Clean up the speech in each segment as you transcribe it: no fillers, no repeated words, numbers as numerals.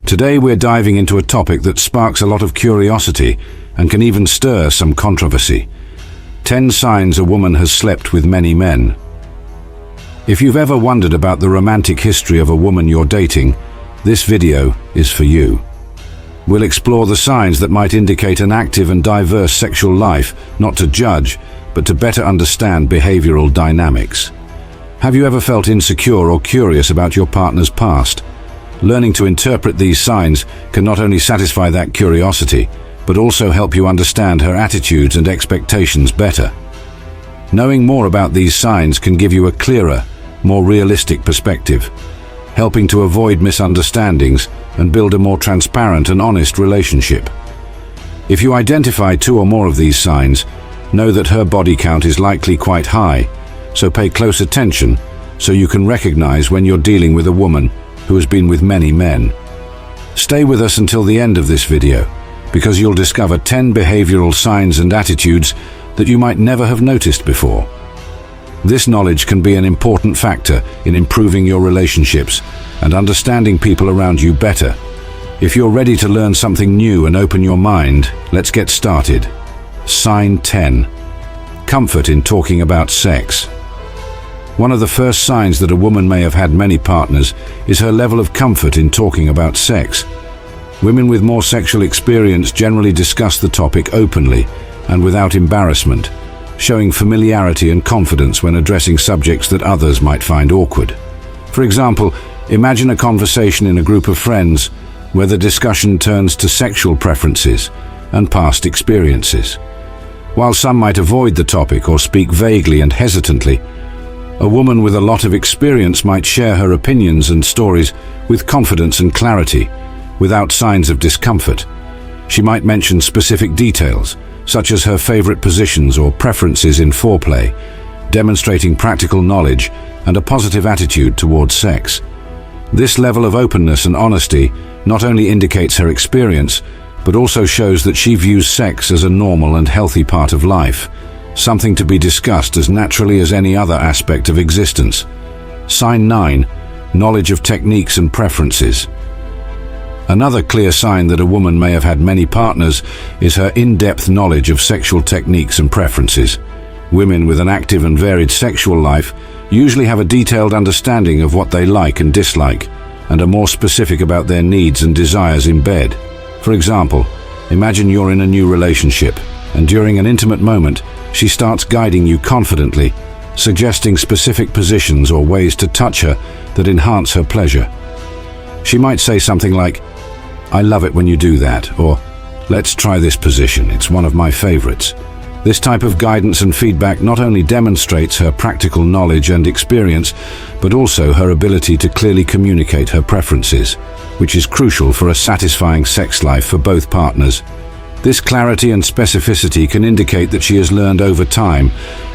Today we're diving into a topic that sparks a lot of curiosity and can even stir some controversy. 10 signs a woman has slept with many men. If you've ever wondered about the romantic history of a woman you're dating, this video is for you. We'll explore the signs that might indicate an active and diverse sexual life, not to judge, but to better understand behavioral dynamics. Have you ever felt insecure or curious about your partner's past? Learning to interpret these signs can not only satisfy that curiosity, but also help you understand her attitudes and expectations better. Knowing more about these signs can give you a clearer, more realistic perspective, helping to avoid misunderstandings and build a more transparent and honest relationship. If you identify 2 or more of these signs, know that her body count is likely quite high, so pay close attention so you can recognize when you're dealing with a woman who has been with many men. Stay with us until the end of this video, because you'll discover 10 behavioral signs and attitudes that you might never have noticed before. This knowledge can be an important factor in improving your relationships and understanding people around you better. If you're ready to learn something new and open your mind, let's get started. Sign 10. Comfort in talking about sex. One of the first signs that a woman may have had many partners is her level of comfort in talking about sex. Women with more sexual experience generally discuss the topic openly and without embarrassment, showing familiarity and confidence when addressing subjects that others might find awkward. For example, imagine a conversation in a group of friends where the discussion turns to sexual preferences and past experiences. While some might avoid the topic or speak vaguely and hesitantly, a woman with a lot of experience might share her opinions and stories with confidence and clarity, without signs of discomfort. She might mention specific details, such as her favorite positions or preferences in foreplay, demonstrating practical knowledge and a positive attitude towards sex. This level of openness and honesty not only indicates her experience, but also shows that she views sex as a normal and healthy part of life, something to be discussed as naturally as any other aspect of existence. Sign 9. Knowledge of techniques and preferences. Another clear sign that a woman may have had many partners is her in-depth knowledge of sexual techniques and preferences. Women with an active and varied sexual life usually have a detailed understanding of what they like and dislike, and are more specific about their needs and desires in bed. For example, imagine you're in a new relationship, and during an intimate moment, she starts guiding you confidently, suggesting specific positions or ways to touch her that enhance her pleasure. She might say something like, "I love it when you do that," or "Let's try this position, it's one of my favorites." This type of guidance and feedback not only demonstrates her practical knowledge and experience, but also her ability to clearly communicate her preferences, which is crucial for a satisfying sex life for both partners. This clarity and specificity can indicate that she has learned over time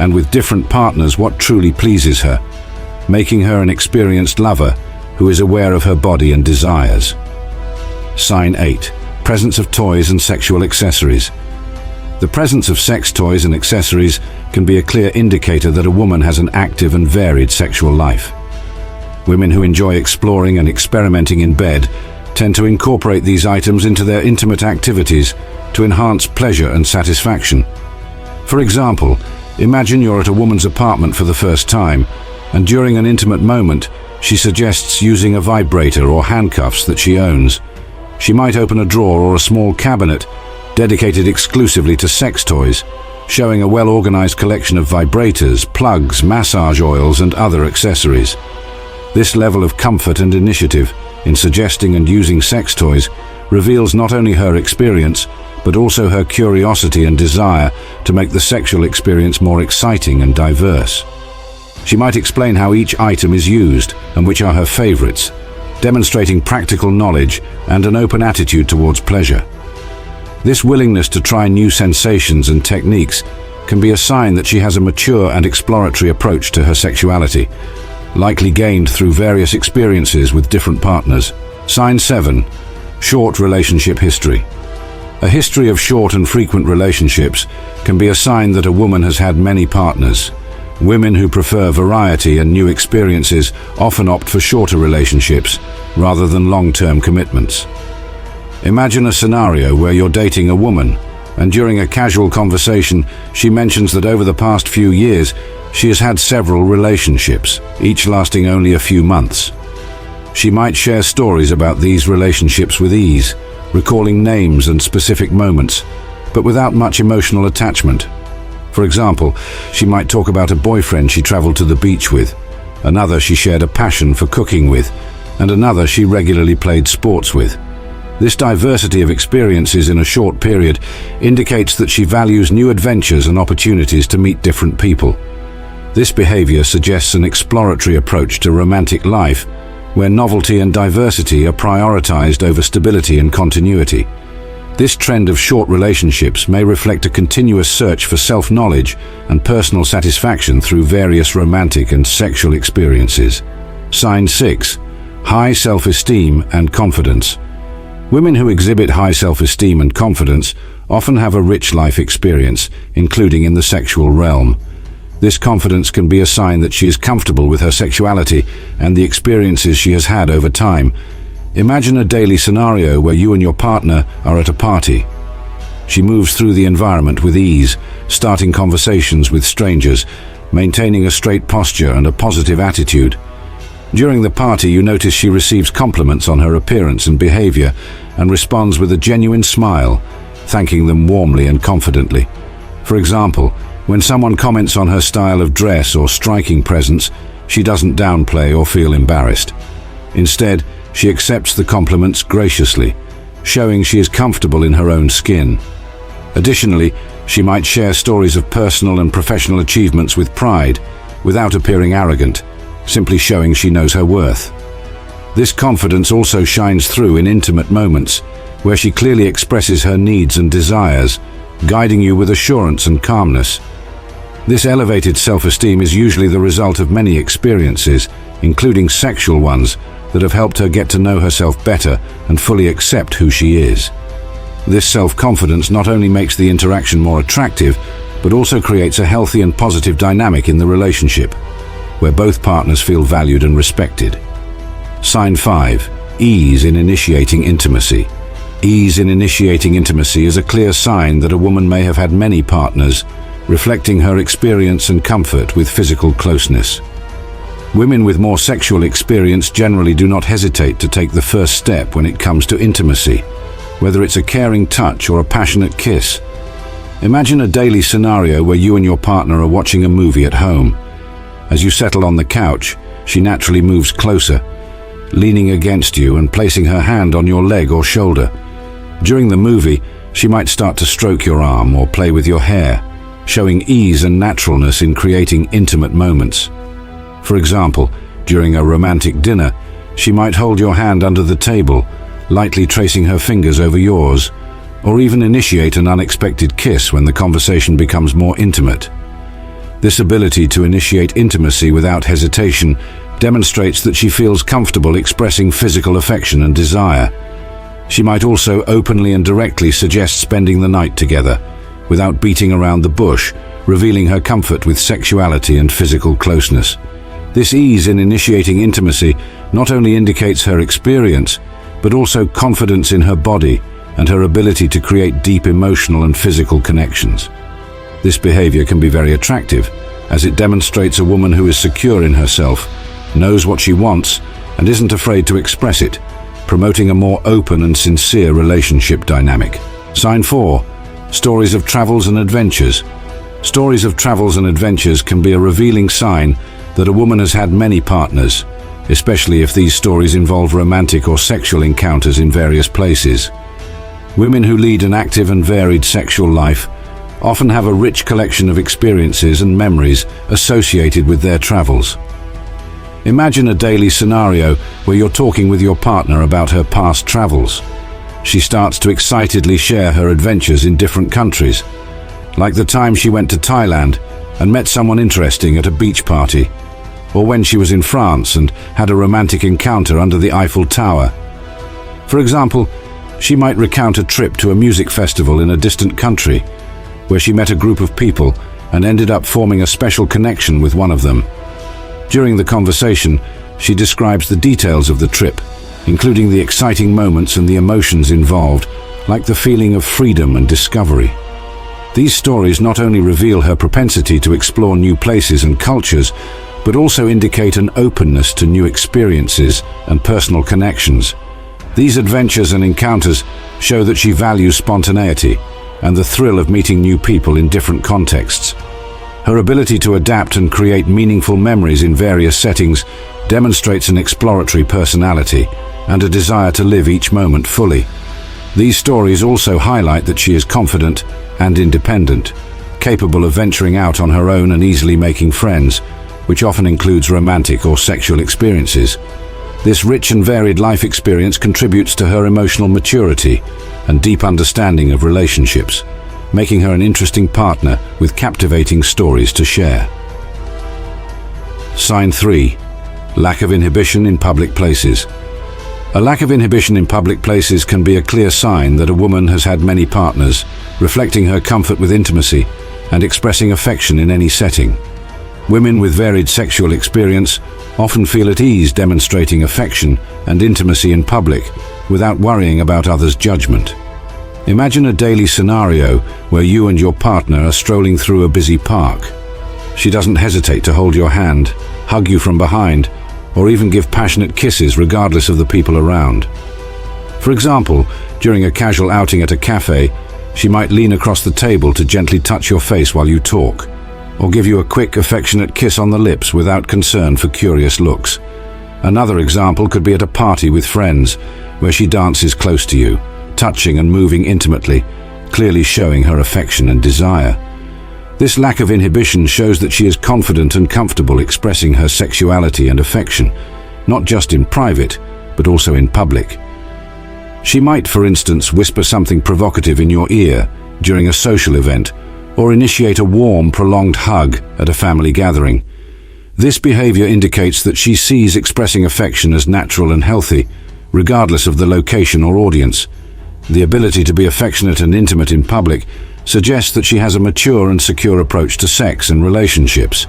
and with different partners what truly pleases her, making her an experienced lover who is aware of her body and desires. Sign 8. Presence of toys and sexual accessories. The presence of sex toys and accessories can be a clear indicator that a woman has an active and varied sexual life. Women who enjoy exploring and experimenting in bed tend to incorporate these items into their intimate activities to enhance pleasure and satisfaction. For example, imagine you're at a woman's apartment for the first time, and during an intimate moment, she suggests using a vibrator or handcuffs that she owns. She might open a drawer or a small cabinet dedicated exclusively to sex toys, showing a well-organized collection of vibrators, plugs, massage oils, and other accessories. This level of comfort and initiative in suggesting and using sex toys reveals not only her experience, but also her curiosity and desire to make the sexual experience more exciting and diverse. She might explain how each item is used and which are her favorites, demonstrating practical knowledge and an open attitude towards pleasure. This willingness to try new sensations and techniques can be a sign that she has a mature and exploratory approach to her sexuality, likely gained through various experiences with different partners. Sign 7. Short relationship history. A history of short and frequent relationships can be a sign that a woman has had many partners. Women who prefer variety and new experiences often opt for shorter relationships rather than long-term commitments. Imagine a scenario where you're dating a woman, and during a casual conversation, she mentions that over the past few years, she has had several relationships, each lasting only a few months. She might share stories about these relationships with ease, recalling names and specific moments, but without much emotional attachment. For example, she might talk about a boyfriend she traveled to the beach with, another she shared a passion for cooking with, and another she regularly played sports with. This diversity of experiences in a short period indicates that she values new adventures and opportunities to meet different people. This behavior suggests an exploratory approach to romantic life, where novelty and diversity are prioritized over stability and continuity. This trend of short relationships may reflect a continuous search for self-knowledge and personal satisfaction through various romantic and sexual experiences. Sign 6. High self-esteem and confidence. Women who exhibit high self-esteem and confidence often have a rich life experience, including in the sexual realm. This confidence can be a sign that she is comfortable with her sexuality and the experiences she has had over time. Imagine a daily scenario where you and your partner are at a party. She moves through the environment with ease, starting conversations with strangers, maintaining a straight posture and a positive attitude. During the party, you notice she receives compliments on her appearance and behavior and responds with a genuine smile, thanking them warmly and confidently. For example, when someone comments on her style of dress or striking presence, she doesn't downplay or feel embarrassed. Instead, she accepts the compliments graciously, showing she is comfortable in her own skin. Additionally, she might share stories of personal and professional achievements with pride, without appearing arrogant, simply showing she knows her worth. This confidence also shines through in intimate moments, where she clearly expresses her needs and desires, guiding you with assurance and calmness. This elevated self-esteem is usually the result of many experiences, including sexual ones, that have helped her get to know herself better and fully accept who she is. This self-confidence not only makes the interaction more attractive, but also creates a healthy and positive dynamic in the relationship, where both partners feel valued and respected. Sign 5. Ease in initiating intimacy. Ease in initiating intimacy is a clear sign that a woman may have had many partners, reflecting her experience and comfort with physical closeness. Women with more sexual experience generally do not hesitate to take the first step when it comes to intimacy, whether it's a caring touch or a passionate kiss. Imagine a daily scenario where you and your partner are watching a movie at home. As you settle on the couch, she naturally moves closer, leaning against you and placing her hand on your leg or shoulder. During the movie, she might start to stroke your arm or play with your hair, showing ease and naturalness in creating intimate moments. For example, during a romantic dinner, she might hold your hand under the table, lightly tracing her fingers over yours, or even initiate an unexpected kiss when the conversation becomes more intimate. This ability to initiate intimacy without hesitation demonstrates that she feels comfortable expressing physical affection and desire. She might also openly and directly suggest spending the night together, without beating around the bush, revealing her comfort with sexuality and physical closeness. This ease in initiating intimacy not only indicates her experience, but also confidence in her body and her ability to create deep emotional and physical connections. This behavior can be very attractive, as it demonstrates a woman who is secure in herself, knows what she wants, and isn't afraid to express it, promoting a more open and sincere relationship dynamic. Sign 4. Stories of travels and adventures. Stories of travels and adventures can be a revealing sign that a woman has had many partners, especially if these stories involve romantic or sexual encounters in various places. Women who lead an active and varied sexual life often have a rich collection of experiences and memories associated with their travels. Imagine a daily scenario where you're talking with your partner about her past travels. She starts to excitedly share her adventures in different countries, like the time she went to Thailand and met someone interesting at a beach party, or when she was in France and had a romantic encounter under the Eiffel Tower. For example, she might recount a trip to a music festival in a distant country, where she met a group of people and ended up forming a special connection with one of them. During the conversation, she describes the details of the trip, including the exciting moments and the emotions involved, like the feeling of freedom and discovery. These stories not only reveal her propensity to explore new places and cultures, but also indicate an openness to new experiences and personal connections. These adventures and encounters show that she values spontaneity and the thrill of meeting new people in different contexts. Her ability to adapt and create meaningful memories in various settings demonstrates an exploratory personality and a desire to live each moment fully. These stories also highlight that she is confident and independent, capable of venturing out on her own and easily making friends, which often includes romantic or sexual experiences. This rich and varied life experience contributes to her emotional maturity and deep understanding of relationships, making her an interesting partner with captivating stories to share. Sign 3. Lack of inhibition in public places. A lack of inhibition in public places can be a clear sign that a woman has had many partners, reflecting her comfort with intimacy and expressing affection in any setting. Women with varied sexual experience often feel at ease demonstrating affection and intimacy in public without worrying about others' judgment. Imagine a daily scenario where you and your partner are strolling through a busy park. She doesn't hesitate to hold your hand, hug you from behind, or even give passionate kisses regardless of the people around. For example, during a casual outing at a cafe, she might lean across the table to gently touch your face while you talk, or give you a quick, affectionate kiss on the lips without concern for curious looks. Another example could be at a party with friends, where she dances close to you, touching and moving intimately, clearly showing her affection and desire. This lack of inhibition shows that she is confident and comfortable expressing her sexuality and affection, not just in private, but also in public. She might, for instance, whisper something provocative in your ear during a social event, or initiate a warm, prolonged hug at a family gathering. This behavior indicates that she sees expressing affection as natural and healthy, regardless of the location or audience. The ability to be affectionate and intimate in public suggests that she has a mature and secure approach to sex and relationships.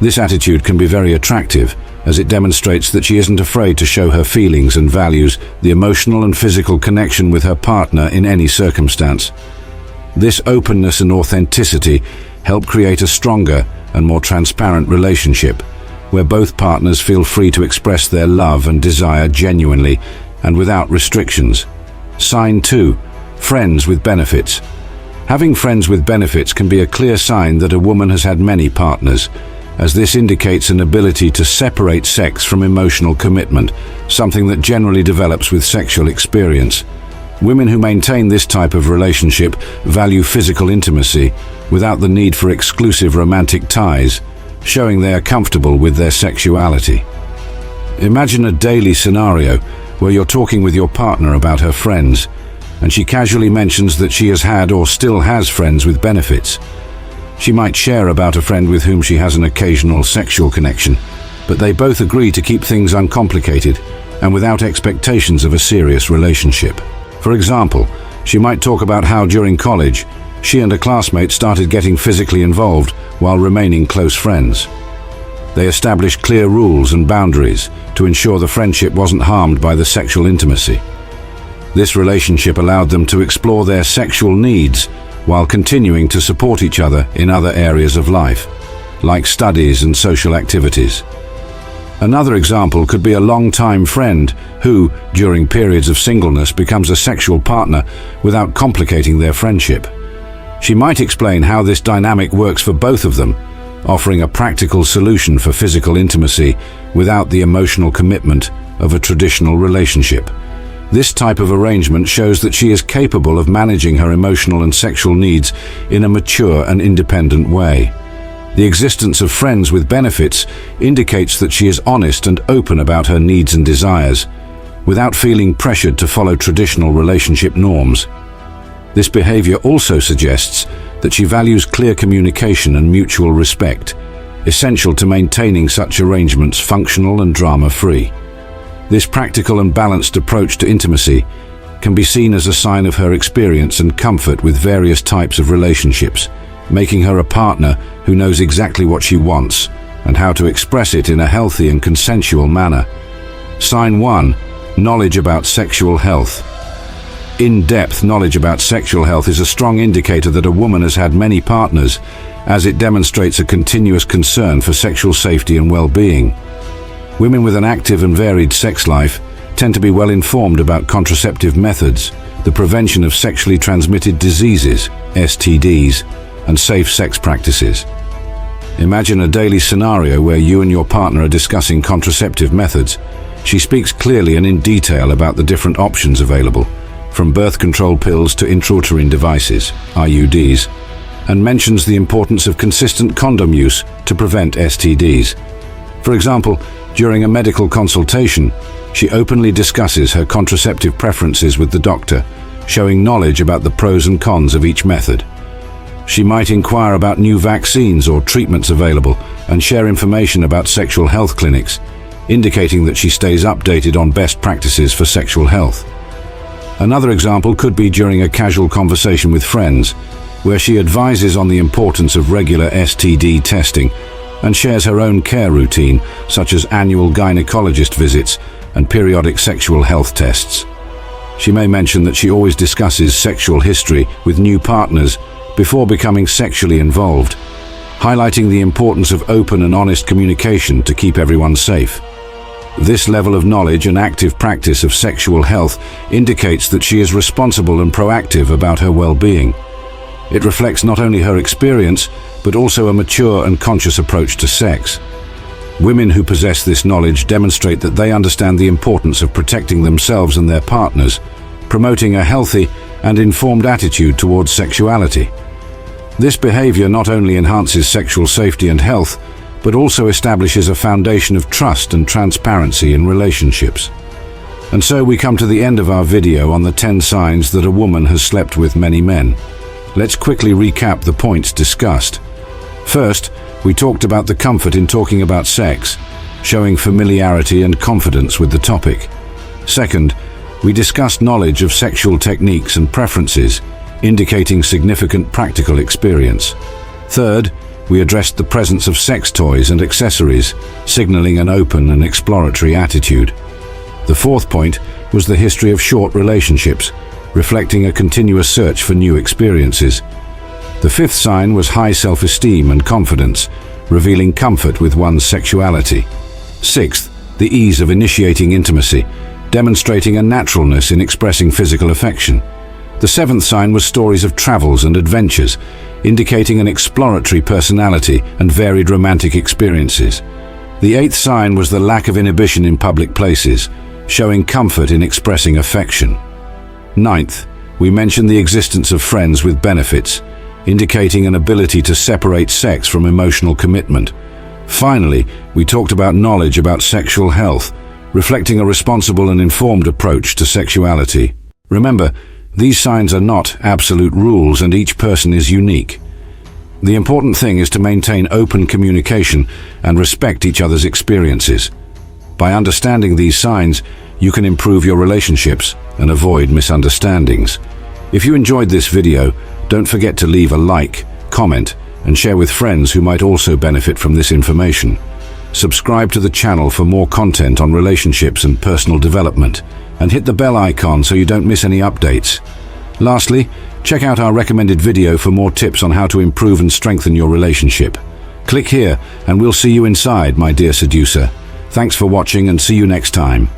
This attitude can be very attractive, as it demonstrates that she isn't afraid to show her feelings and values the emotional and physical connection with her partner in any circumstance. This openness and authenticity help create a stronger and more transparent relationship, where both partners feel free to express their love and desire genuinely and without restrictions. Sign 2. Friends with benefits. Having friends with benefits can be a clear sign that a woman has had many partners, as this indicates an ability to separate sex from emotional commitment, something that generally develops with sexual experience. Women who maintain this type of relationship value physical intimacy without the need for exclusive romantic ties, showing they are comfortable with their sexuality. Imagine a daily scenario where you're talking with your partner about her friends, and she casually mentions that she has had or still has friends with benefits. She might share about a friend with whom she has an occasional sexual connection, but they both agree to keep things uncomplicated and without expectations of a serious relationship. For example, she might talk about how during college, she and a classmate started getting physically involved while remaining close friends. They established clear rules and boundaries to ensure the friendship wasn't harmed by the sexual intimacy. This relationship allowed them to explore their sexual needs while continuing to support each other in other areas of life, like studies and social activities. Another example could be a long-time friend who, during periods of singleness, becomes a sexual partner without complicating their friendship. She might explain how this dynamic works for both of them, offering a practical solution for physical intimacy without the emotional commitment of a traditional relationship. This type of arrangement shows that she is capable of managing her emotional and sexual needs in a mature and independent way. The existence of friends with benefits indicates that she is honest and open about her needs and desires, without feeling pressured to follow traditional relationship norms. This behavior also suggests that she values clear communication and mutual respect, essential to maintaining such arrangements functional and drama-free. This practical and balanced approach to intimacy can be seen as a sign of her experience and comfort with various types of relationships, making her a partner who knows exactly what she wants and how to express it in a healthy and consensual manner. Sign 1. Knowledge about sexual health. In-depth knowledge about sexual health is a strong indicator that a woman has had many partners, as it demonstrates a continuous concern for sexual safety and well-being. Women with an active and varied sex life tend to be well informed about contraceptive methods, the prevention of sexually transmitted diseases, STDs, and safe sex practices. Imagine a daily scenario where you and your partner are discussing contraceptive methods. She speaks clearly and in detail about the different options available, from birth control pills to intrauterine devices, IUDs, and mentions the importance of consistent condom use to prevent STDs. For example, during a medical consultation, she openly discusses her contraceptive preferences with the doctor, showing knowledge about the pros and cons of each method. She might inquire about new vaccines or treatments available and share information about sexual health clinics, indicating that she stays updated on best practices for sexual health. Another example could be during a casual conversation with friends, where she advises on the importance of regular STD testing and shares her own care routine, such as annual gynecologist visits and periodic sexual health tests. She may mention that she always discusses sexual history with new partners before becoming sexually involved, highlighting the importance of open and honest communication to keep everyone safe. This level of knowledge and active practice of sexual health indicates that she is responsible and proactive about her well-being. It reflects not only her experience, but also a mature and conscious approach to sex. Women who possess this knowledge demonstrate that they understand the importance of protecting themselves and their partners, promoting a healthy and informed attitude towards sexuality. This behavior not only enhances sexual safety and health, but also establishes a foundation of trust and transparency in relationships. And so we come to the end of our video on the 10 signs that a woman has slept with many men. Let's quickly recap the points discussed. First, we talked about the comfort in talking about sex, showing familiarity and confidence with the topic. Second, we discussed knowledge of sexual techniques and preferences, indicating significant practical experience. Third, we addressed the presence of sex toys and accessories, signaling an open and exploratory attitude. The fourth point was the history of short relationships, reflecting a continuous search for new experiences. The fifth sign was high self-esteem and confidence, revealing comfort with one's sexuality. Sixth, the ease of initiating intimacy, demonstrating a naturalness in expressing physical affection. The seventh sign was stories of travels and adventures, indicating an exploratory personality and varied romantic experiences. The eighth sign was the lack of inhibition in public places, showing comfort in expressing affection. Ninth, we mentioned the existence of friends with benefits, indicating an ability to separate sex from emotional commitment. Finally, we talked about knowledge about sexual health, reflecting a responsible and informed approach to sexuality. Remember, these signs are not absolute rules and each person is unique. The important thing is to maintain open communication and respect each other's experiences. By understanding these signs, you can improve your relationships and avoid misunderstandings. If you enjoyed this video, don't forget to leave a like, comment, and share with friends who might also benefit from this information. Subscribe to the channel for more content on relationships and personal development, and hit the bell icon so you don't miss any updates. Lastly, check out our recommended video for more tips on how to improve and strengthen your relationship. Click here and we'll see you inside, my dear seducer. Thanks for watching and see you next time.